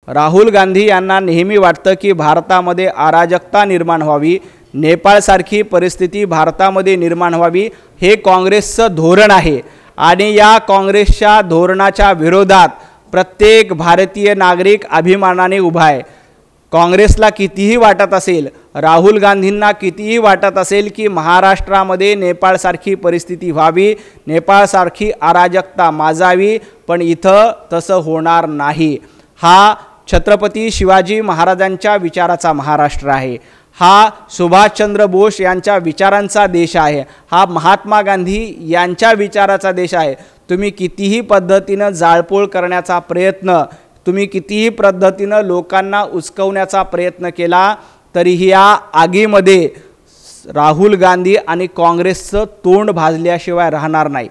राहुल गांधी यांना नेहमी वाटतं की भारतामध्ये अराजकता निर्माण व्हावी, नेपाळसारखी परिस्थिती भारतामध्ये निर्माण व्हावी, हे काँग्रेसचं धोरण आहे। आणि या काँग्रेसच्या धोरणाच्या विरोधात प्रत्येक भारतीय नागरिक अभिमानाने उभा आहे। काँग्रेसला कितीही वाटत असेल, राहुल गांधींना कितीही वाटत असेल की महाराष्ट्रामध्ये नेपाळसारखी परिस्थिती व्हावी, नेपाळसारखी अराजकता माजावी, पण इथं तसं होणार नाही। हा छत्रपती शिवाजी महाराजांच्या विचाराचा महाराष्ट्र आहे। हा सुभाषचंद्र बोस यांच्या विचारांचा देश आहे। हा महात्मा गांधी यांच्या विचाराचा देश आहे। तुम्ही कितीही पद्धतीने जाळपोळ करण्याचा प्रयत्न, तुम्ही कितीही पद्धतीने लोकांना उचकवण्याचा प्रयत्न केला तरीही या आगीमध्ये राहुल गांधी आणि काँग्रेसचं तोंड भाजल्याशिवाय राहणार नाही।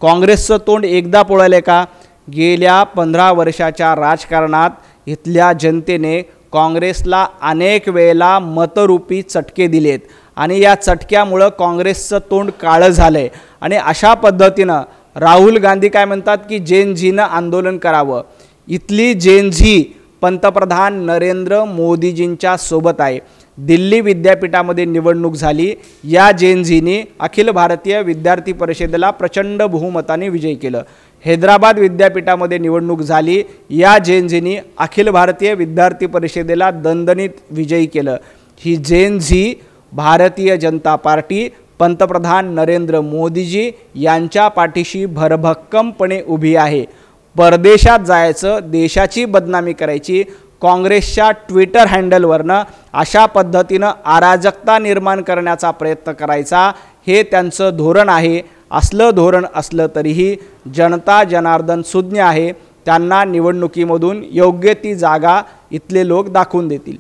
काँग्रेसचं तोंड एकदा पोळले का? गेल्या 15 वर्षाच्या राजकारणात इथल्या जनतेने काँग्रेसला अनेक वेळेला मतरूपी चटके दिलेत आणि या चटक्यामुळे काँग्रेसचं तोंड काळं झालंय। आणि अशा पद्धतीनं राहुल गांधी काय म्हणतात की जेन झीनं आंदोलन करावं। इथली जेन झी पंतप्रधान नरेंद्र मोदीजींच्या सोबत आहे। दिल्ली विद्यापीठामध्ये निवडणूक झाली, या जेन झीने अखिल भारतीय विद्यार्थी परिषदेला प्रचंड बहुमताने विजय केलं। हैदराबाद विद्यापीठामध्ये निवडणूक झाली, या जेन झीने अखिल भारतीय विद्यार्थी परिषदेला दणदणीत विजयी केलं। ही जेन झी भारतीय जनता पार्टी, पंतप्रधान नरेंद्र मोदीजी यांच्या पाठीशी भरभक्कमपणे उभी आहे। परदेशात जायचं, देशाची बदनामी करायची, काँग्रेसच्या ट्विटर हँडलवरनं अशा पद्धतीनं अराजकता निर्माण करण्याचा प्रयत्न करायचा, हे त्यांचं धोरण आहे। असलं धोरण असलं तरीही जनता जनार्दन सुज्ञ आहे, त्यांना निवडणुकीमधून योग्य ती जागा इथले लोक दाखवून देतील।